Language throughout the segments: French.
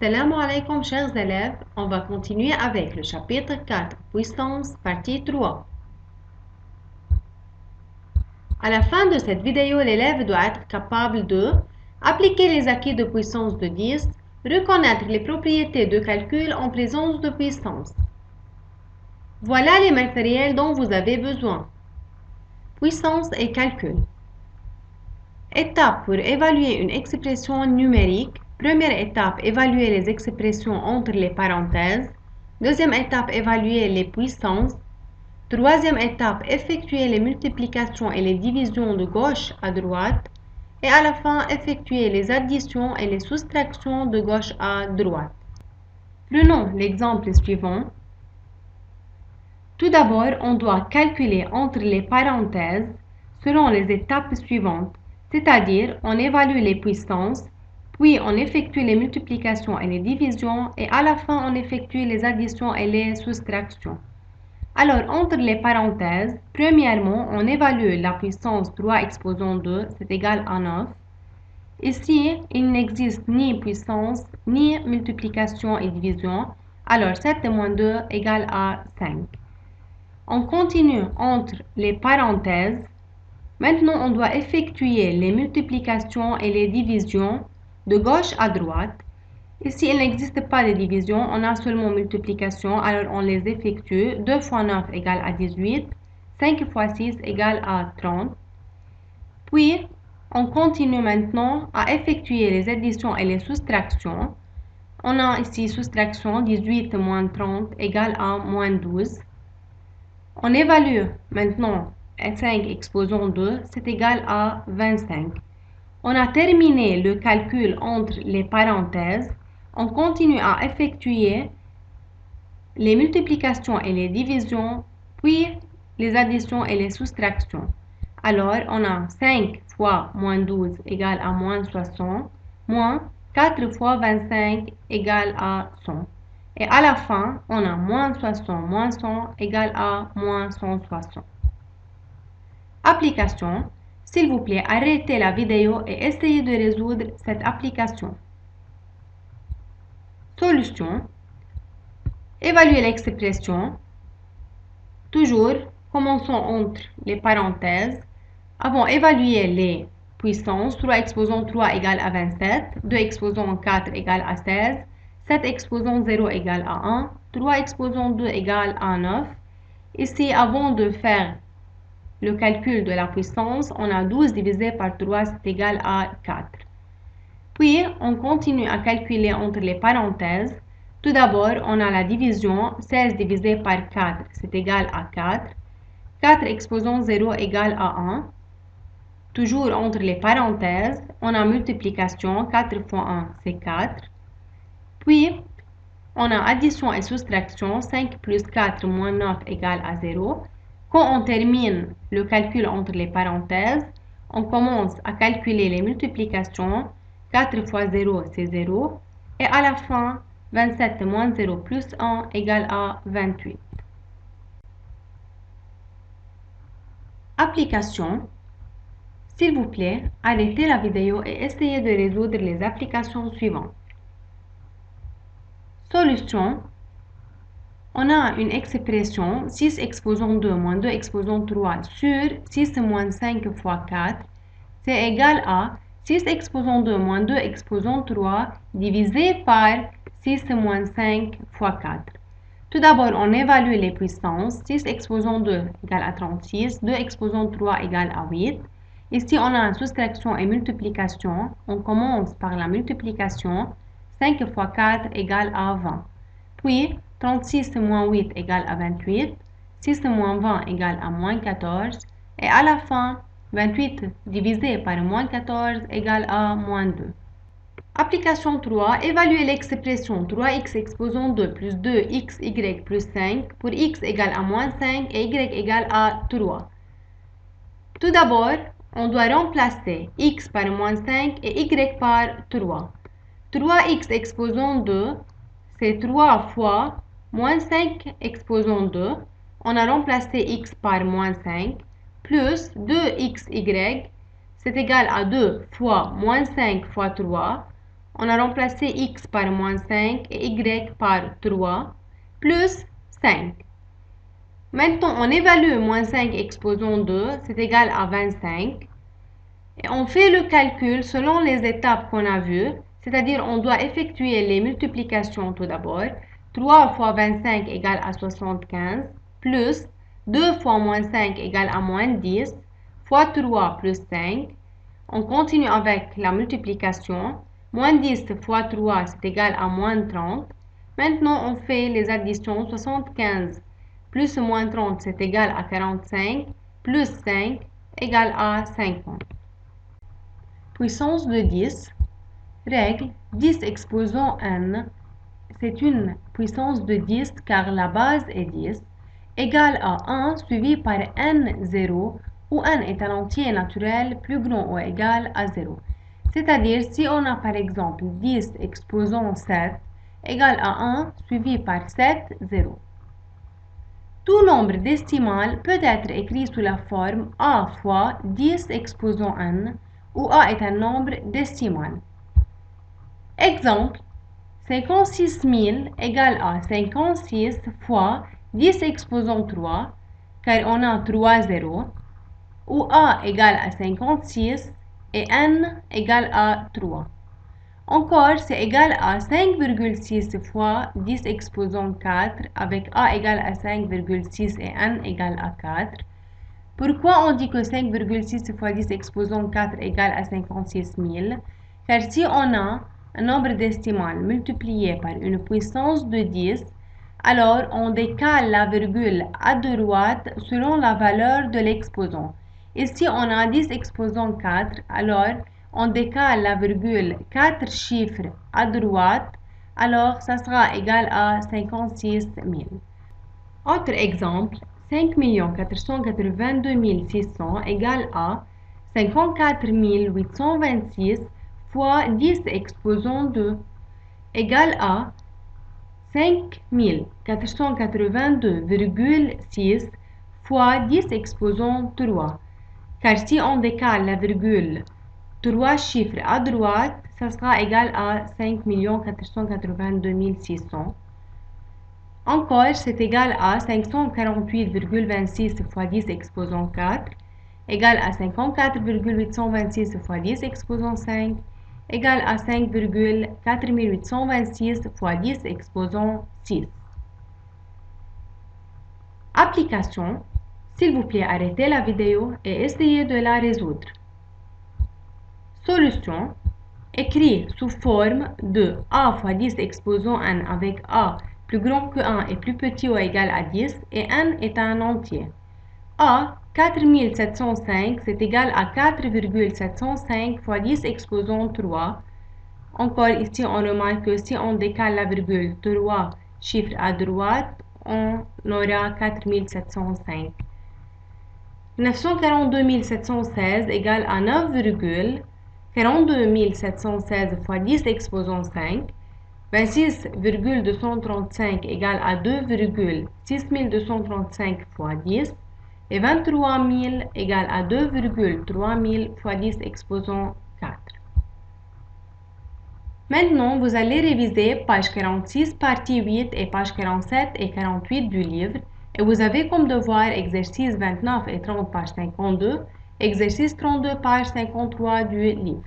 Assalamu alaikum chers élèves, on va continuer avec le chapitre 4, puissance, partie 3. À la fin de cette vidéo, l'élève doit être capable de appliquer les acquis de puissance de 10, reconnaître les propriétés de calcul en présence de puissance. Voilà les matériels dont vous avez besoin. Puissance et calcul. Étape pour évaluer une expression numérique. Première étape, évaluer les expressions entre les parenthèses. Deuxième étape, évaluer les puissances. Troisième étape, effectuer les multiplications et les divisions de gauche à droite. Et à la fin, effectuer les additions et les soustractions de gauche à droite. Prenons l'exemple suivant. Tout d'abord, on doit calculer entre les parenthèses selon les étapes suivantes, c'est-à-dire on évalue les puissances, puis on effectue les multiplications et les divisions et à la fin on effectue les additions et les soustractions. Alors, entre les parenthèses, premièrement, on évalue la puissance 3 exposant 2, c'est égal à 9. Ici, il n'existe ni puissance, ni multiplication et division, alors 7 moins 2 égale à 5. On continue entre les parenthèses. Maintenant, on doit effectuer les multiplications et les divisions de gauche à droite. Ici, il n'existe pas de division, on a seulement multiplication, alors on les effectue. 2 fois 9 égale à 18, 5 fois 6 égale à 30. Puis, on continue maintenant à effectuer les additions et les soustractions. On a ici soustraction, 18 moins 30 égale à moins 12. On évalue maintenant 5 exposant 2, c'est égal à 25. On a terminé le calcul entre les parenthèses. On continue à effectuer les multiplications et les divisions, puis les additions et les soustractions. Alors, on a 5 fois moins 12 égale à moins 60, moins 4 fois 25 égale à 100. Et à la fin, on a moins 60 moins 100 égale à moins 160. Application. S'il vous plaît, arrêtez la vidéo et essayez de résoudre cette application. Solution. Évaluer l'expression. Toujours, commençons entre les parenthèses. Avons évalué les puissances. 3 exposant 3 égale à 27. 2 exposant 4 égale à 16. 7 exposant 0 égale à 1. 3 exposant 2 égale à 9. Ici, avant de faire le calcul de la puissance, on a 12 divisé par 3, c'est égal à 4. Puis, on continue à calculer entre les parenthèses. Tout d'abord, on a la division. 16 divisé par 4, c'est égal à 4. 4 exposant 0 égale à 1. Toujours entre les parenthèses, on a multiplication. 4 fois 1, c'est 4. Puis, on a addition et soustraction. 5 plus 4 moins 9 égale à 0. Quand on termine le calcul entre les parenthèses, on commence à calculer les multiplications. 4 fois 0, c'est 0. Et à la fin, 27 moins 0 plus 1 égale à 28. Application. S'il vous plaît, arrêtez la vidéo et essayez de résoudre les applications suivantes. Solution. On a une expression 6 exposant 2 moins 2 exposant 3 sur 6 moins 5 fois 4, c'est égal à 6 exposant 2 moins 2 exposant 3 divisé par 6 moins 5 fois 4. Tout d'abord, on évalue les puissances. 6 exposant 2 égale à 36, 2 exposant 3 égale à 8. Ici, on a soustraction et multiplication. On commence par la multiplication. 5 fois 4 égale à 20. Puis, 36 moins 8 égale à 28. 6 moins 20 égale à moins 14. Et à la fin, 28 divisé par moins 14 égale à moins 2. Application 3. Évaluer l'expression 3x exposant 2 plus 2xy plus 5 pour x égale à moins 5 et y égale à 3. Tout d'abord, on doit remplacer x par moins 5 et y par 3. 3x exposant 2, c'est 3 fois moins 5 exposant 2. On a remplacé x par moins 5 plus 2xy, c'est égal à 2 fois moins 5 fois 3. on a remplacé x par moins 5 et y par 3 plus 5. Maintenant, on évalue moins 5 exposant 2, c'est égal à 25. Et on fait le calcul selon les étapes qu'on a vues, c'est-à-dire on doit effectuer les multiplications tout d'abord. 3 fois 25 égale à 75, plus 2 fois moins 5 égale à moins 10, fois 3 plus 5. On continue avec la multiplication. Moins 10 fois 3, c'est égal à moins 30. Maintenant, on fait les additions. 75 plus moins 30, c'est égal à 45, plus 5 égale à 50. Puissance de 10. Règle 10 exposant n, c'est une puissance de 10 car la base est 10, égale à 1 suivi par n0 où n est un entier naturel plus grand ou égal à 0. C'est-à-dire si on a par exemple 10 exposant 7 égale à 1 suivi par 7, 0. Tout nombre décimal peut être écrit sous la forme a fois 10 exposant n, où a est un nombre décimal. Exemple, 56 000 égale à 56 fois 10 exposant 3, car on a 3 zéros, où a égale à 56 et n égale à 3. Encore, c'est égal à 5,6 fois 10 exposant 4 avec a égale à 5,6 et n égale à 4. Pourquoi on dit que 5,6 fois 10 exposant 4 égale à 56 000? Car si on a un nombre décimal multiplié par une puissance de 10, alors on décale la virgule à droite selon la valeur de l'exposant. Ici, on a 10 exposant 4, alors on décale la virgule 4 chiffres à droite, alors ça sera égal à 56 000. Autre exemple, 5 482 600 égale à 54 826 fois 10 exposant 2 égale à 5 482,6 fois 10 exposant 3. Car si on décale la virgule 3 chiffres à droite, ça sera égal à 5 482 600. Encore, c'est égal à 548,26 fois 10 exposant 4, égal à 54,826 fois 10 exposant 5, égal à 5,4826 fois 10 exposant 6. Application. S'il vous plaît, arrêtez la vidéo et essayez de la résoudre. Solution. Écrit sous forme de a fois 10 exposant n avec a plus grand que 1 et plus petit ou égal à 10 et n est un entier. A, 4705, c'est égal à 4,705 fois 10 exposant 3. Encore ici, on remarque que si on décale la virgule 3 chiffres à droite, on aura 4705. 942 716 égale à 9,42 716 fois 10 exposant 5. 26,235 égale à 2,6235 fois 10 et 23 000 égale à 2,3 000 fois 10 exposant 4. Maintenant, vous allez réviser page 46, partie 8 et page 47 et 48 du livre et vous avez comme devoir exercice 29 et 30 page 52, exercice 32 page 53 du livre.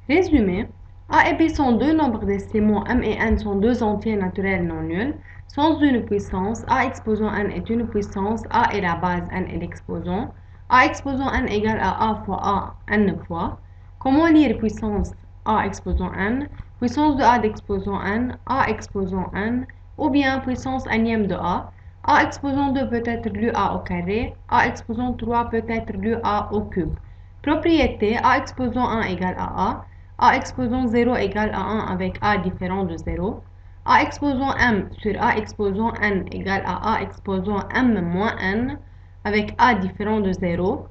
Résumé. A et B sont deux nombres décimaux, m et n sont deux entiers naturels non nuls. Sans une puissance, a exposant n est une puissance, a est la base, n est l'exposant. A exposant n égale à a fois a n fois. Comment lire puissance a exposant n, puissance de a d'exposant n, a exposant n, ou bien puissance énième de a. A exposant 2 peut être lu a au carré, a exposant 3 peut être lu a au cube. Propriété a exposant 1 égale à a. A exposant 0 égale à 1 avec A différent de 0. A exposant M sur A exposant N égale à A exposant M moins N avec A différent de 0.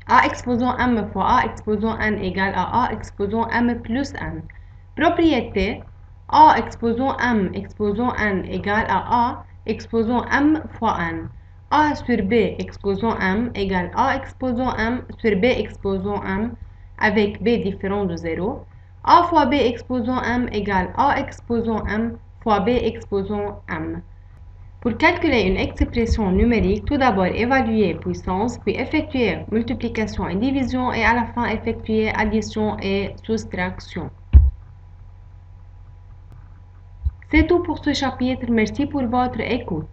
A exposant M fois A exposant N égale à A exposant M plus N. Propriété A exposant M exposant N égale à A exposant M fois N. A sur B exposant M égale A exposant M sur B exposant M avec B différent de 0. A fois B exposant M égale A exposant M fois B exposant M. Pour calculer une expression numérique, tout d'abord évaluer puissance, puis effectuer multiplication et division et à la fin effectuer addition et soustraction. C'est tout pour ce chapitre. Merci pour votre écoute.